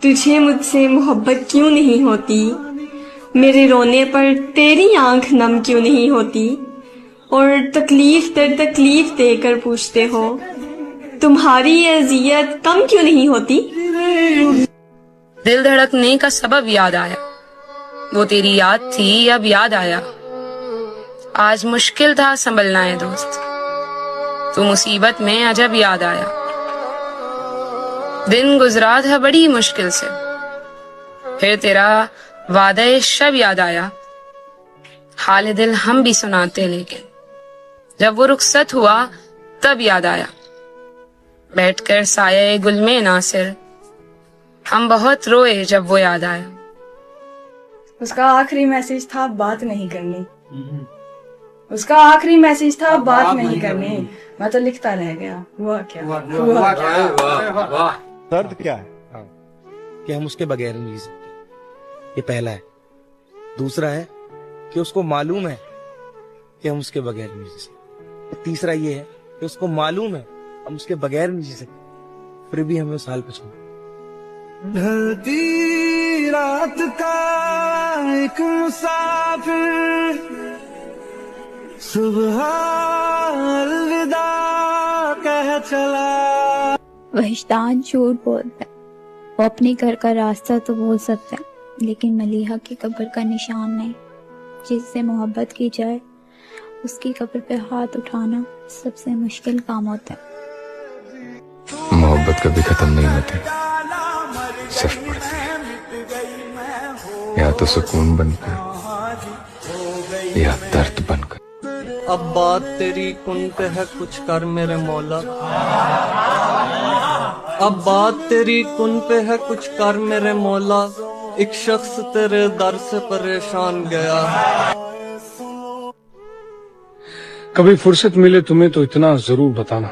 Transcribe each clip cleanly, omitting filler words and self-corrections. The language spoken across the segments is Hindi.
तुझे मुझसे मोहब्बत क्यों नहीं होती? मेरे रोने पर तेरी आंख नम क्यों नहीं होती? और तकलीफ दर तकलीफ देकर पूछते हो, तुम्हारी अजियत कम क्यों नहीं होती? दिल धड़कने का सबब याद आया, वो तेरी याद थी अब याद आया। आज मुश्किल था संभलना है दोस्त, तू मुसीबत में अजब याद आया। दिन गुजरा था बड़ी मुश्किल से, फिर तेरा वादे शब याद आया। हाल दिल हम भी सुनाते लेकिन जब वो रुखसत हुआ तब याद आया। बैठकर साये गुल में नासिर हम बहुत रोए जब वो याद आया। उसका आखिरी मैसेज था बात नहीं करनी, उसका आखिरी मैसेज था बात नहीं करनी। मैं तो लिखता रह गया, हुआ क्या हुआ क्या। दर्द क्या है कि हम उसके बगैर नहीं जी सकते, ये पहला है। दूसरा है कि उसको मालूम है कि हम उसके बगैर नहीं जी सकते। तीसरा ये है कि उसको मालूम है हम उसके बगैर नहीं जी सकते, फिर भी हमें उस हाल पे छोड़। ढलती रात का एक मुसाफिर, सुबह अलविदा कह चला। वहिश्तान झूठ बोलता है, वो अपने घर का रास्ता तो बोल सकता है लेकिन मलीहा की कब्र का निशान नहीं। जिससे मोहब्बत की जाए उसकी कब्र पे हाथ उठाना सबसे मुश्किल काम होता है। मोहब्बत कभी खत्म नहीं होती, सिर्फ बढ़ती है, या तो सुकून बनकर या दर्द बनकर। अब बात तेरी कुन पे है, कुछ कर मेरे मौला। अब बात तेरी कुन पे है, कुछ कर मेरे मौला। एक शख्स तेरे दर से परेशान गया। कभी फुर्सत मिले तुम्हें तो इतना जरूर बताना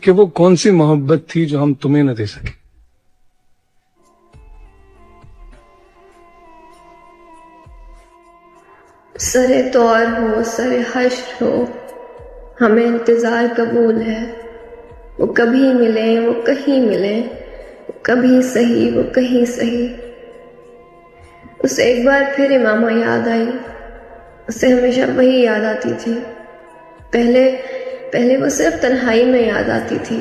कि वो कौन सी मोहब्बत थी जो हम तुम्हें न दे सके। सरे तौर हो सरे हश्र हो, हमें इंतजार कबूल है। वो कभी मिले वो कहीं मिले, वो कभी सही वो कहीं सही। उसे एक बार फिर इमामा याद आई, उसे हमेशा वही याद आती थी। पहले वो सिर्फ तन्हाई में याद आती थी,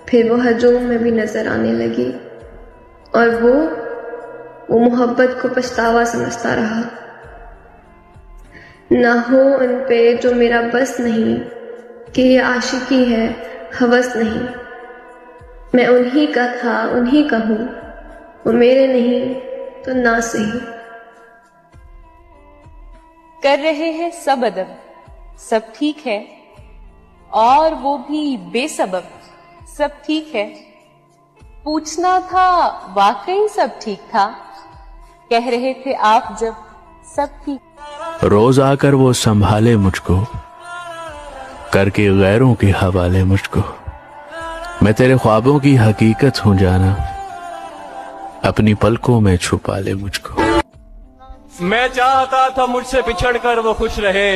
फिर वो हजूम में भी नजर आने लगी। और वो मोहब्बत को पछतावा समझता रहा। ना हो उन पे जो मेरा बस नहीं, कि ये आशिकी है हवस नहीं। मैं उन्हीं का था उन्हीं का हूँ, वो मेरे नहीं तो ना सही। कर रहे हैं सब अदब, सब ठीक है, और वो भी बेसबब, सब ठीक है। पूछना था वाकई सब ठीक था, कह रहे थे आप जब सब ठीक। रोज आकर वो संभाले मुझको, करके गैरों के हवाले मुझको। मैं तेरे ख्वाबों की हकीकत हूं जाना, अपनी पलकों में छुपा ले मुझको। मैं चाहता था मुझसे बिछड़ कर वो खुश रहे,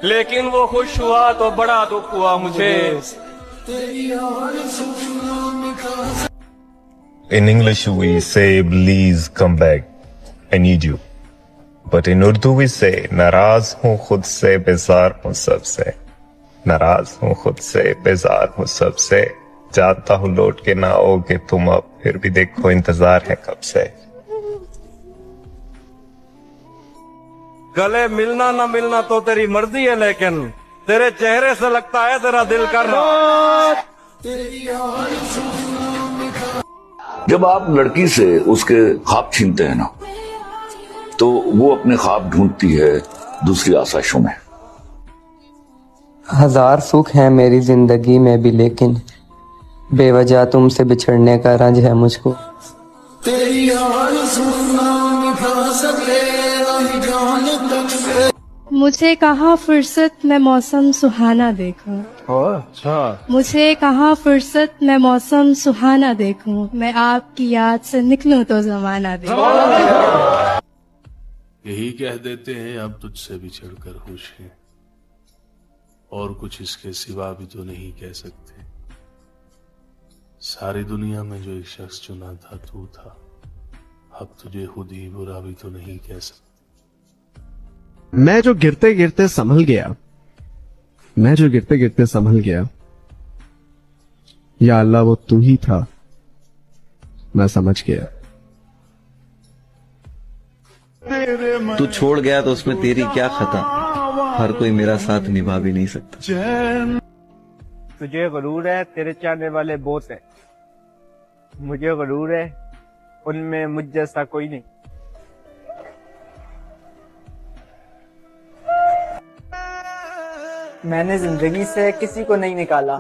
लेकिन वो खुश हुआ तो बड़ा दुख हुआ मुझे। In English we say please come back, I need you. But in Urdu we say नाराज हूँ खुद से बेजार हूँ सबसे, नाराज हूँ खुद से बेजार हूँ सबसे। जानता हूँ लौट के ना आओगे तुम अब, फिर भी देखो इंतजार है कब से। गले मिलना ना मिलना तो तेरी मर्जी है, लेकिन तेरे चेहरे से लगता है तेरा दिल करना। जब आप लड़की से उसके ख्वाब छीनते हैं ना, तो वो अपने ख्वाब ढूंढती है दूसरी आसाइशों में। हजार सुख है मेरी जिंदगी में भी, लेकिन बेवजह तुमसे बिछड़ने का रंज है मुझको। तेरी मुझे कहाँ फुर्सत में मौसम सुहाना देखूं। अच्छा। मुझे कहाँ फुर्सत में मौसम सुहाना देखूं, मैं आपकी याद से निकलूं तो जमाना देखूं। यही कह देते हैं अब तुझसे बिछड़ कर खुश हैं, और कुछ इसके सिवा भी तो नहीं कह सकते। सारी दुनिया में जो एक शख्स चुना था तू था। अब तुझे खुद ही बुरा भी तो नहीं कह सकता। मैं जो गिरते गिरते संभल गया, या अल्लाह वो तू ही था, मैं समझ गया। तू छोड़ गया तो उसमें तेरी क्या खता, हर कोई मेरा साथ निभा भी नहीं सकता। तुझे गरूर है तेरे चाहने वाले बहुत है, मुझे गरूर है उनमें मुझ जैसा कोई नहीं। मैंने जिंदगी से किसी को नहीं निकाला,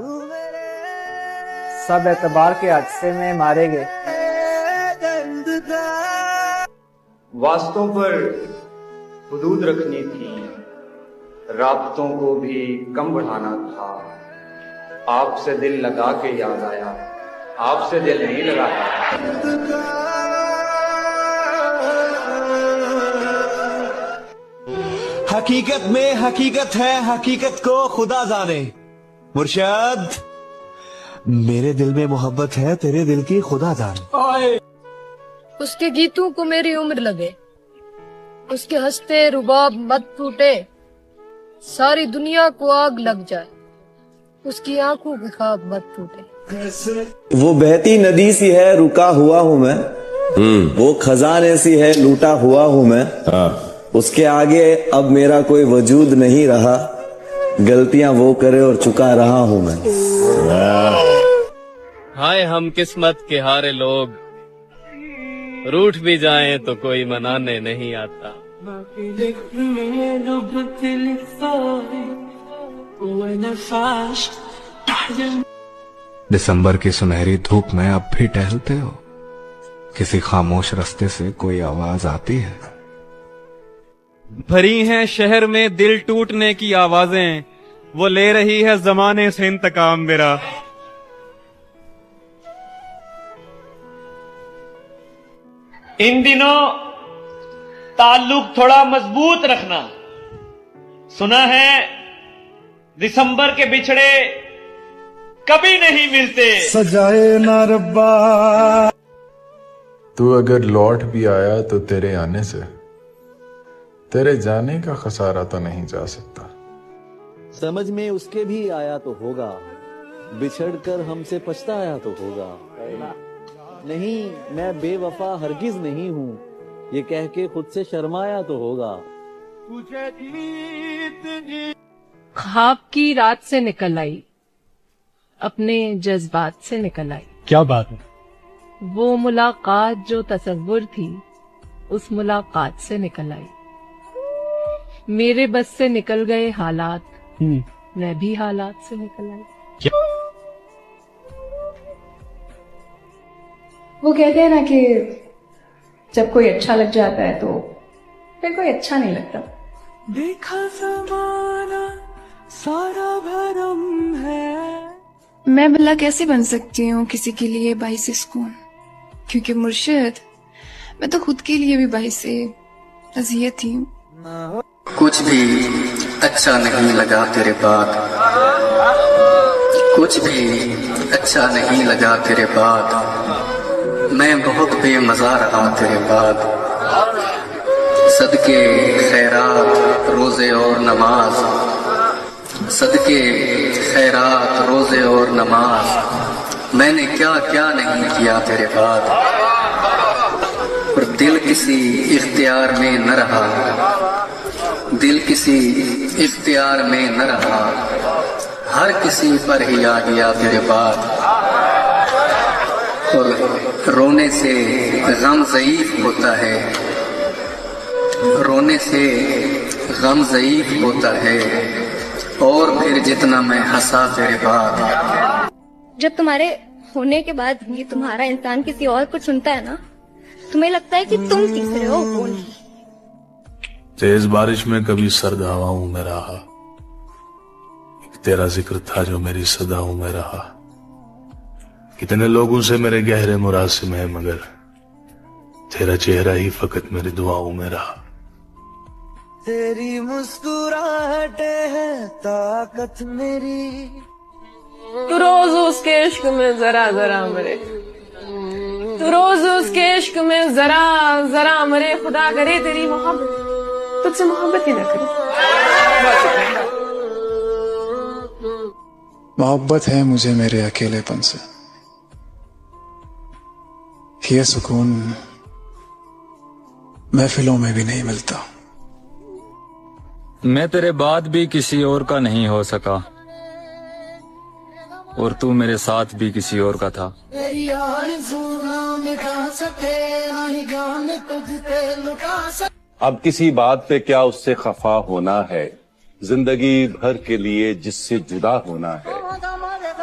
सब एतबार के हादसे में मारे गए। वास्तों पर हुदूद रखनी थी, राबतों को भी कम बढ़ाना था। आपसे दिल लगा के याद आया, आपसे दिल नहीं लगाया। हकीकत में हकीकत है, हकीकत को खुदा जाने। मुर्शद, मेरे दिल में मोहब्बत है, तेरे दिल की खुदा जाने। उसके गीतों को मेरी उम्र लगे, उसके हंसते रुबाब मत टूटे, सारी दुनिया को आग लग जाए, उसकी आंखों के ख्वाब मत टूटे। वो बहती नदी सी है, रुका हुआ हूँ मैं। वो खजाने सी है, लूटा हुआ हूँ मैं। उसके आगे अब मेरा कोई वजूद नहीं रहा, गलतियां वो करे और चुका रहा हूँ मैं। हाय हम किस्मत के हारे लोग, रूठ भी जाएं तो कोई मनाने नहीं आता। दिसंबर की सुनहरी धूप में अब भी टहलते हो, किसी खामोश रास्ते से कोई आवाज आती है। भरी हैं शहर में दिल टूटने की आवाजें, वो ले रही है जमाने से इंतकाम मेरा। इन दिनों ताल्लुक थोड़ा मजबूत रखना। सुना है दिसंबर के बिछड़े कभी नहीं मिलते। सजाए ना रब्बा। तू अगर लौट भी आया तो तेरे आने से, तेरे जाने का खसारा तो नहीं जा सकता। समझ में उसके भी आया तो होगा, बिछड़ कर हमसे पछताया तो होगा। नहीं, मैं बेवफा हरगिज नहीं हूँ, ये कह के खुद से शर्माया तो होगा। ख्वाब की रात से निकल आई, अपने जज्बात से निकल आई। क्या बात है? वो मुलाकात जो तसव्वुर थी, उस मुलाकात से निकल आई। मेरे बस से निकल गए हालात, मैं भी हालात से निकल आई। वो कहते हैं ना कि जब कोई अच्छा लग जाता है तो फिर कोई अच्छा नहीं लगता। देखा ज़माना सारा भरम है। मैं भला कैसे बन सकती हूँ किसी के लिए बाइस सुकून, क्योंकि मुर्शिद मैं तो खुद के लिए भी बाइस अज़ियत ही हूँ। कुछ भी अच्छा नहीं लगा तेरे बाद, कुछ भी अच्छा नहीं लगा तेरे बाद, मैं बहुत बेमजा रहा तेरे बाद। सदके खैरात रोजे और नमाज, सदके खैरात रोजे और नमाज, मैंने क्या क्या नहीं किया तेरे बाद। और दिल किसी इख्तियार में न रहा, दिल किसी इख्तियार में न रहा, हर किसी पर ही आ गया तेरे बाद। और रोने से गम ज़ईफ होता है, रोने से गम ज़ईफ होता है, और फिर जितना मैं हंसा तेरे बाद। जब तुम्हारे होने के बाद भी तुम्हारा इंसान किसी और को चुनता है ना, तुम्हें लगता है कि तुम तीसरे हो, वो नहीं। तेज बारिश में कभी सर्द हवाओं में रहा, तेरा जिक्र था जो मेरी सदाओं में रहा। कितने लोगों से मेरे गहरे मुरासिम है, मगर तेरा चेहरा ही फकत मेरी दुआओं में रहा। तेरी मुस्कुराहटे है ताकत मेरी, तू रोज उसके इश्क में जरा जरा मरे, तू रोज उसके इश्क में जरा जरा मरे। खुदा करे तेरी मोहब्बत तुझसे मोहब्बत ही ना करे। मोहब्बत है मुझे मेरे अकेलेपन से, ये सुकून महफिलों में भी नहीं मिलता। मैं तेरे बाद भी किसी और का नहीं हो सका, और तू मेरे साथ भी किसी और का था। अब किसी बात पे क्या उससे खफा होना है, जिंदगी भर के लिए जिससे जुदा होना है।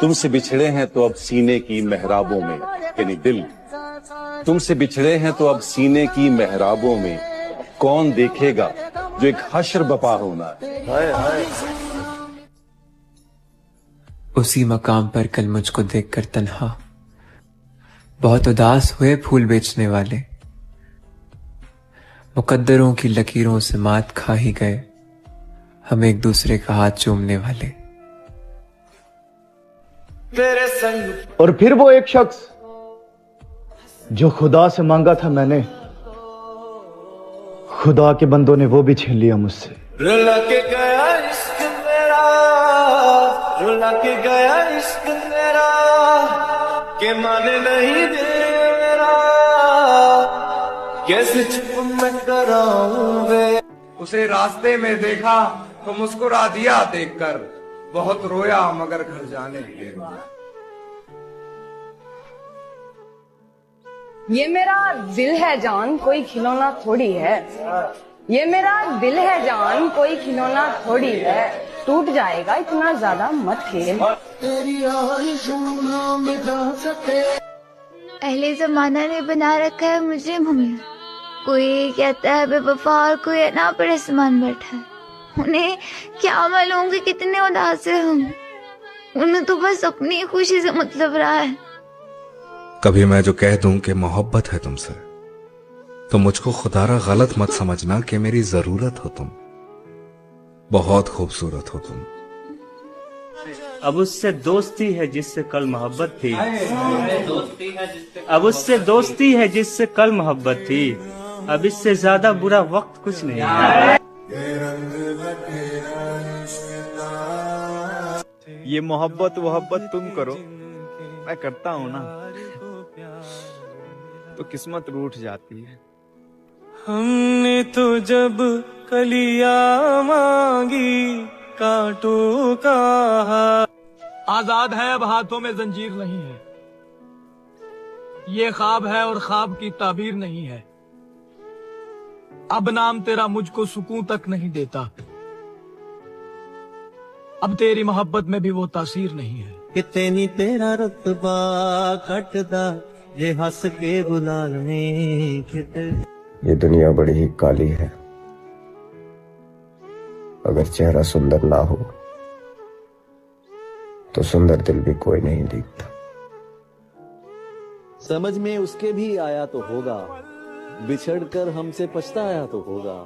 तुमसे बिछड़े हैं तो अब सीने की मेहराबों में, यानी दिल, तुमसे बिछड़े हैं तो अब सीने की मेहराबों में कौन देखेगा जो एक हश्र बपा होना है। उसी मकाम पर कल मुझको देखकर तन्हा बहुत उदास हुए फूल बेचने वाले, मुकद्दरों की लकीरों से मात खा ही गए हम एक दूसरे का हाथ चूमने वाले। तेरे संग। और फिर वो एक शख्स जो खुदा से मांगा था मैंने, खुदा के बंदों ने वो भी छीन लिया मुझसे। रुला के गया इश्क मेरा, रुला के गया इश्क मेरा, के माने नहीं दे मेरा, कैसे चुप मैं कराऊं वे। उसे रास्ते में देखा तो मुस्कुरा दिया देखकर, बहुत रोया मगर घर जाने देगा। ये मेरा दिल है जान कोई खिलौना थोड़ी है, ये मेरा दिल है जान कोई खिलौना थोड़ी है, टूट जाएगा इतना ज्यादा मत खेल। अहले जमाना ने बना रखा है मुझे मम्मी, कोई कहता है बेवफा और कोई ना पर आसमान बैठा है। उन्हें क्या मालूम कि कितने उदास है हम, उन्हें तो बस अपनी खुशी से मतलब रहा है। कभी मैं जो कह दूं कि मोहब्बत है तुमसे, तो मुझको खुदारा गलत मत समझना कि मेरी जरूरत हो तुम, बहुत खूबसूरत हो तुम। अब उससे दोस्ती है जिससे कल मोहब्बत थी, अब उससे दोस्ती है जिससे कल मोहब्बत थी, अब इससे ज्यादा बुरा वक्त कुछ नहीं है। ये मोहब्बत वोहब्बत तुम करो, मैं करता हूँ ना, तो किस्मत रूठ जाती है। हमने तो जब कलियां मांगी कांटों का आजाद है, अब हाथों में जंजीर नहीं है। ये ख्वाब है और ख्वाब की ताबीर नहीं है। अब नाम तेरा मुझको सुकून तक नहीं देता, अब तेरी मोहब्बत में भी वो तासीर नहीं है। किते नी तेरा रुतबा कटदा ये हंस के गुलाल में किते। ये दुनिया बड़ी ही काली है, अगर चेहरा सुंदर ना हो तो सुंदर दिल भी कोई नहीं दिखता। समझ में उसके भी आया तो होगा, बिछड़कर हमसे पछताया तो होगा।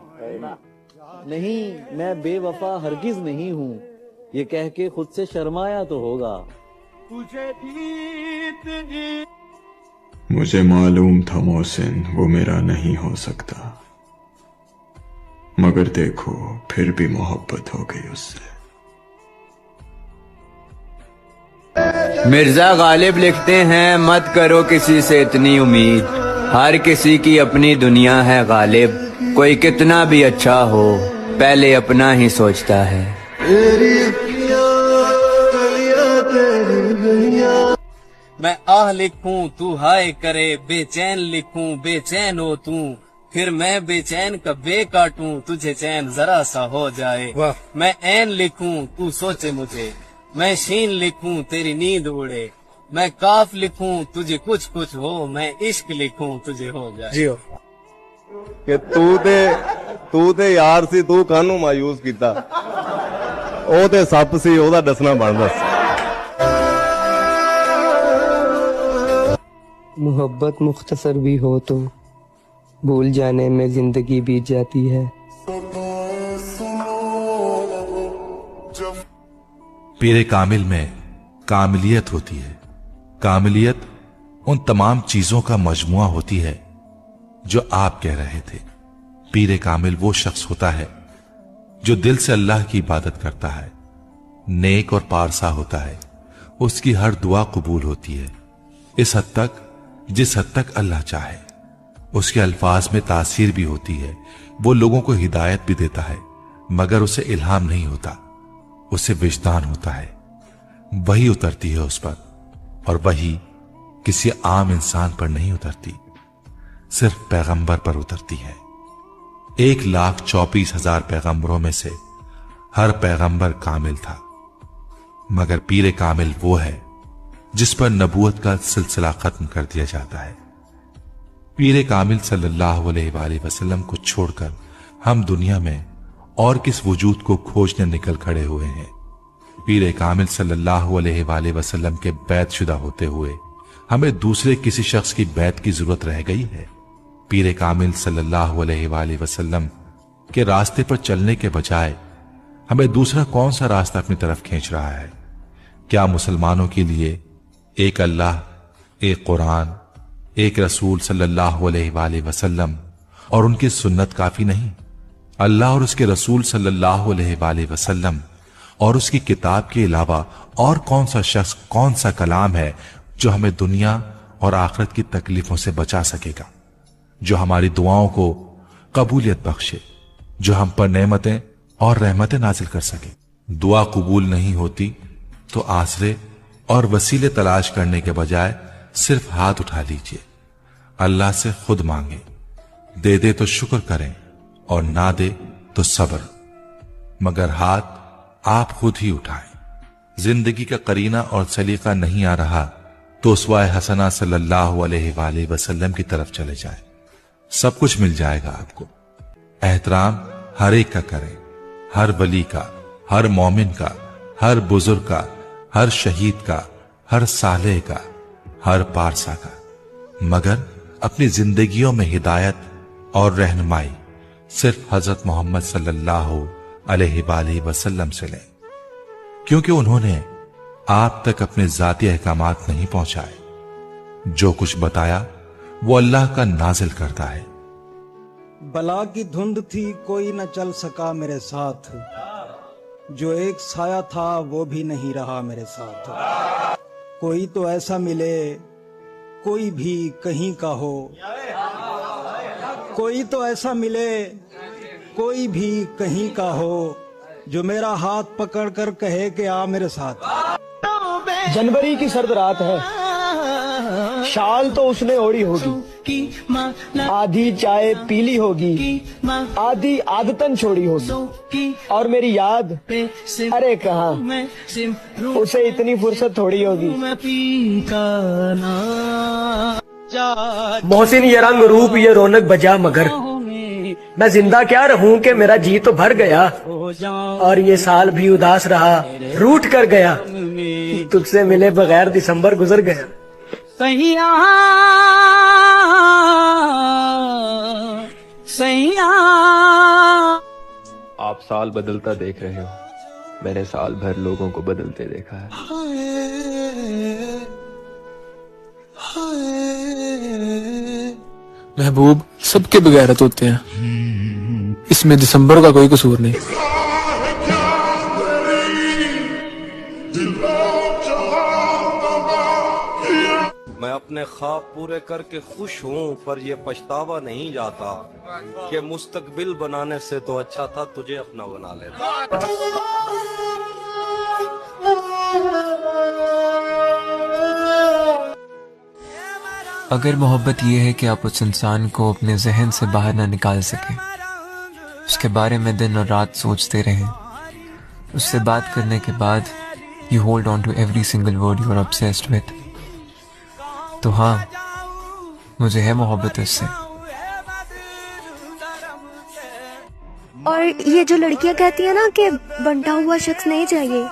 नहीं मैं बेवफा हरगिज नहीं हूँ, ये कह के खुद से शर्माया तो होगा। मुझे मालूम था मोहसिन वो मेरा नहीं हो सकता, मगर देखो फिर भी मोहब्बत हो गई उससे। मिर्जा गालिब लिखते हैं, मत करो किसी से इतनी उम्मीद, हर किसी की अपनी दुनिया है गालिब, कोई कितना भी अच्छा हो पहले अपना ही सोचता है। मैं आह लिखूं तू हाय करे, बेचैन लिखूं बेचैन हो तू, फिर मैं बेचैन का बे काटूं तुझे चैन जरा सा हो जाए। मैं ऐन लिखूं तू सोचे मुझे, मैं शीन लिखूं तेरी नींद उड़े, मैं काफ लिखूं तुझे कुछ कुछ हो, मैं इश्क लिखूं तुझे हो जाए। जियो कि तू ते यार सी, तू कानू मायूस कीता, ओ ते सप सी, ओदा दसना बनदा सी। मोहब्बत मुख्तसर भी हो तो भूल जाने में जिंदगी बीत जाती है। पीरे कामिल में कामिलियत होती है। कामिलियत उन तमाम चीजों का मजमुआ होती है जो आप कह रहे थे। पीर कामिल वो शख्स होता है जो दिल से अल्लाह की इबादत करता है, नेक और पारसा होता है, उसकी हर दुआ कबूल होती है, इस हद तक जिस हद तक अल्लाह चाहे। उसके अल्फाज में तासीर भी होती है, वो लोगों को हिदायत भी देता है, मगर उसे इल्हाम नहीं होता, उसे विजदान होता है। वही उतरती है उस पर, और वही किसी आम इंसान पर नहीं उतरती, सिर्फ पैगंबर पर उतरती है। 1,24,000 पैगंबरों में से हर पैगंबर कामिल था, मगर पीर कामिल वो है जिस पर नबूवत का सिलसिला खत्म कर दिया जाता है। पीर कामिल सल्लल्लाहु अलैहि वसल्लम को छोड़कर हम दुनिया में और किस वजूद को खोजने निकल खड़े हुए हैं। पीर कामिल सल्लल्लाहु अलैहि वसल्लम के बैत शुदा होते हुए हमें दूसरे किसी शख्स की बैत की जरूरत रह गई है? पीर कामिल सल्लल्लाहु अलैहि वसल्लम के रास्ते पर चलने के बजाय हमें दूसरा कौन सा रास्ता अपनी तरफ खींच रहा है? क्या मुसलमानों के लिए एक अल्लाह, एक कुरान, एक रसूल सल्लल्लाहु अलैहि वसल्लम और उनकी सुन्नत काफी नहीं? अल्लाह और उसके रसूल सल्लल्लाहु अलैहि वसल्लम और उसकी किताब के अलावा और कौन सा शख्स, कौन सा कलाम है जो हमें दुनिया और आखिरत की तकलीफों से बचा सकेगा, जो हमारी दुआओं को कबूलियत बख्शे, जो हम पर नेमतें और रहमतें नाजिल कर सके? दुआ कबूल नहीं होती तो आसरे और वसीले तलाश करने के बजाय सिर्फ हाथ उठा लीजिए, अल्लाह से खुद मांगे। दे दे तो शुक्र करें और ना दे तो सब्र, मगर हाथ आप खुद ही उठाएं। जिंदगी का करीना और सलीका नहीं आ रहा तो उसवाए हसना सल्लल्लाहु अलैहि वसल्लम की तरफ चले जाए, सब कुछ मिल जाएगा आपको। एहतराम हर एक का करें, हर वली का, हर मोमिन का, हर बुजुर्ग का, हर शहीद का, हर सालेह का, हर पारसा का, मगर अपनी जिंदगियों में हिदायत और रहनुमाई सिर्फ हजरत मोहम्मद सल्लल्लाहु अलैहि वसल्लम से लें, क्योंकि उन्होंने आप तक अपने जाती अहकामात नहीं पहुंचाए। जो कुछ बताया वो अल्लाह का नाजिल करता है। बला की धुंध थी, कोई न चल सका मेरे साथ, जो एक साया था वो भी नहीं रहा मेरे साथ। कोई तो ऐसा मिले, कोई भी कहीं का हो, कोई तो ऐसा मिले, कोई भी कहीं का हो, जो मेरा हाथ पकड़ कर कहे कि आ मेरे साथ। जनवरी की सर्द रात है, शाल तो उसने ओढ़ी होगी, आधी चाय पीली होगी, आधी आदतन छोड़ी होगी, और मेरी याद अरे कहाँ, उसे इतनी फुर्सत थोड़ी होगी। मोहसिन ये रंग रूप ये रौनक बजा, मगर मैं जिंदा क्या रहूं कि मेरा जी तो भर गया, और ये साल भी उदास रहा, रूठ कर गया, तुझसे मिले बगैर दिसंबर गुजर गया। सैया सैया आप साल बदलता देख रहे हो, मैंने साल भर लोगों को बदलते देखा है। महबूब सबके बगैरत होते हैं, इसमें दिसंबर का कोई कसूर नहीं। मैं अपने ख्वाब पूरे करके खुश हूँ, पर ये पछतावा नहीं जाता कि मुस्तकबिल बनाने से तो अच्छा था तुझे अपना बना लेता। अगर मोहब्बत यह है कि आप उस इंसान को अपने जहन से बाहर ना निकाल सके, उसके बारे में दिन और रात सोचते रहें, उससे बात करने के बाद you hold on to every single word you are obsessed with, तो हाँ, मुझे है मोहब्बत उससे। और ये जो लड़कियां कहती है ना कि बंटा हुआ शख्स नहीं चाहिए,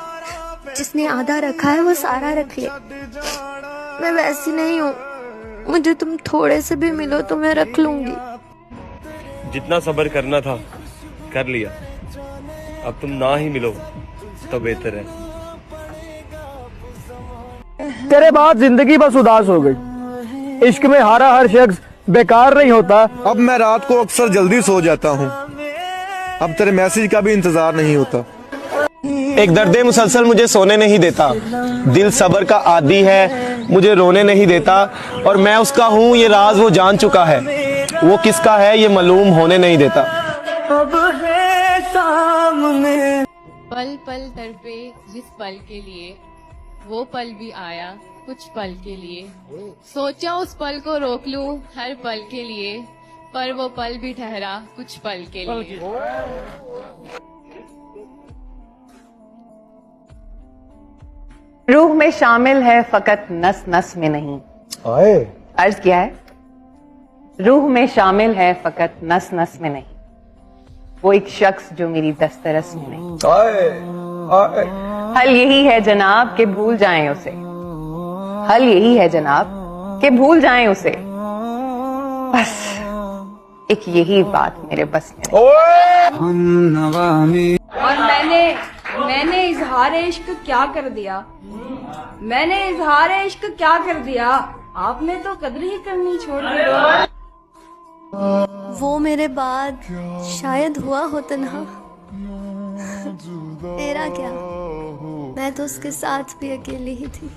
जिसने आधा रखा है वो सारा रख ले, मैं वैसी नहीं हूँ। मुझे तुम थोड़े से भी मिलो तो मैं रख लूंगी। जितना सब्र करना था कर लिया, अब तुम ना ही मिलो तो बेहतर है। तेरे बाद जिंदगी बस उदास हो गई। इश्क में हारा हर शख्स बेकार नहीं होता। अब मैं रात को अक्सर जल्दी सो जाता हूँ, अब तेरे मैसेज का भी इंतजार नहीं होता। एक दर्द मुसलसल मुझे सोने नहीं देता, दिल सब्र का आदी है, मुझे रोने नहीं देता, और मैं उसका हूँ ये राज वो जान चुका है, वो किसका है ये मालूम होने नहीं देता। अब है सामने पल पल तड़पे जिस पल के लिए, वो पल भी आया कुछ पल के लिए। सोचा उस पल को रोक लूं हर पल के लिए, पर वो पल भी ठहरा कुछ पल के लिए। रूह में शामिल है फकत नस नस में नहीं। अर्ज किया है, रूह में शामिल है फकत नस नस में नहीं, वो एक शख्स जो मेरी दस्तरस में नहीं। हल यही है जनाब कि भूल जाएं उसे, हल यही है जनाब कि भूल जाएं उसे, बस एक यही बात मेरे बस में नहीं। और मैंने इजहार इश्क क्या कर दिया, मैंने इजहार इश्क क्या कर दिया, आपने तो कदर ही करनी छोड़ दी। वो मेरे बाद शायद हुआ हो तन्हा, तेरा क्या, मैं तो उसके साथ भी अकेली ही थी।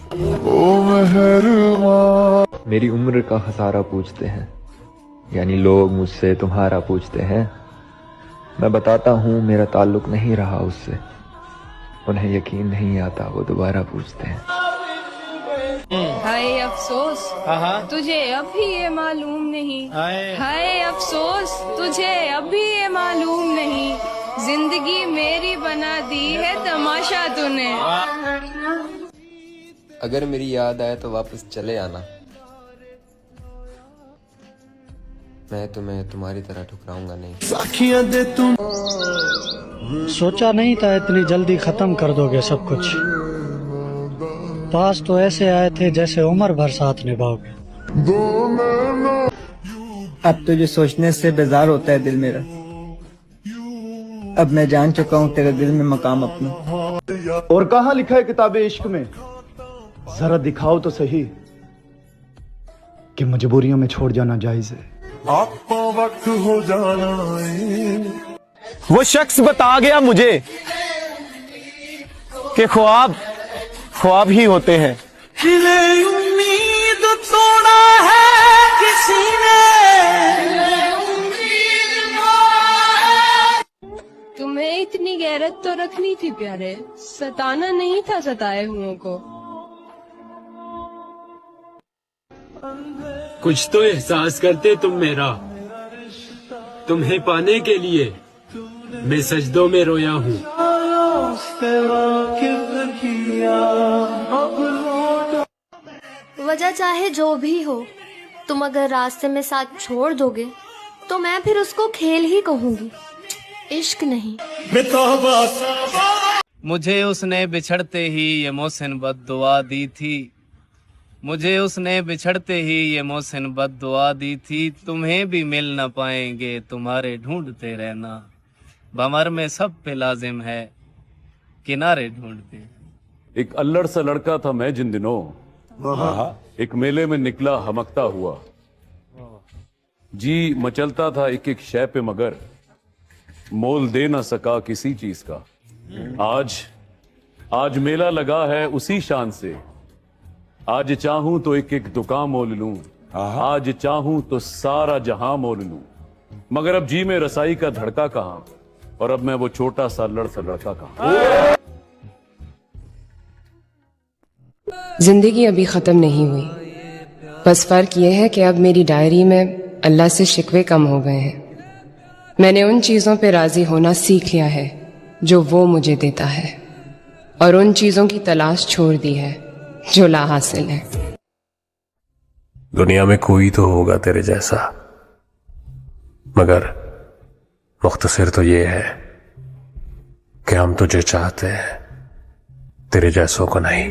मेरी उम्र का खसारा पूछते हैं, यानी लोग मुझसे तुम्हारा पूछते हैं। मैं बताता हूँ मेरा ताल्लुक नहीं रहा उससे, उन्हें यकीन नहीं आता वो दोबारा पूछते हैं। हाय अफसोस तुझे अब भी ये मालूम नहीं, हाय अफसोस तुझे अब भी ये मालूम नहीं, जिंदगी मेरी बना दी है तमाशा तूने। अगर मेरी याद आए तो वापस चले आना, मैं तुम्हें तुम्हारी तरह ठुकराऊंगा नहीं। सोचा नहीं था इतनी जल्दी खत्म कर दोगे सब कुछ, पास तो ऐसे आए थे जैसे उम्र भर साथ निभाओगे। अब तुझे सोचने से बेजार होता है दिल मेरा, अब मैं जान चुका हूँ तेरे दिल में मकाम अपना। और कहाँ लिखा है किताबे इश्क में, जरा दिखाओ तो सही कि मजबूरियों में छोड़ जाना जायज है। आपको वक्त हो जाना वो शख्स बता गया मुझे कि ख्वाब ख्वाब ही होते हैं। उम्मीद तोड़ा है किसी ने, तुम्हें इतनी गैरत तो रखनी थी प्यारे, सताना नहीं था सताए हुओं को। कुछ तो एहसास करते तुम मेरा, तुम्हें पाने के लिए मैं सजदों में रोया हूँ। वजह चाहे जो भी हो, तुम अगर रास्ते में साथ छोड़ दोगे तो मैं फिर उसको खेल ही कहूंगी, इश्क नहीं। मुझे उसने बिछड़ते ही ये मोहसिन बद्दुआ दी थी, मुझे उसने बिछड़ते ही ये मोहसिन बद्दुआ दी थी, तुम्हें भी मिल न पाएंगे तुम्हारे ढूंढते रहना, भंवर में सब पे लाजिम है किनारे ढूंढते। एक अल्लड़ सा लड़का था मैं जिन दिनों, एक मेले में निकला हमकता हुआ, जी मचलता था एक एक शय पे मगर मोल दे ना सका किसी चीज का। आज मेला लगा है उसी शान से, आज चाहूं तो एक एक दुकान मोल लूं, आज चाहूं तो सारा जहां मोल लूं, मगर अब जी में रसाई का धड़का कहां, और अब मैं वो छोटा सा लड़का कहां। जिंदगी अभी खत्म नहीं हुई, बस फर्क यह है कि अब मेरी डायरी में अल्लाह से शिकवे कम हो गए हैं। मैंने उन चीजों पे राजी होना सीख लिया है जो वो मुझे देता है, और उन चीजों की तलाश छोड़ दी है जो ला हासिल है। दुनिया में कोई तो होगा तेरे जैसा, मगर मुख्तसर तो ये है कि हम तुझे चाहते हैं, तेरे जैसों को नहीं।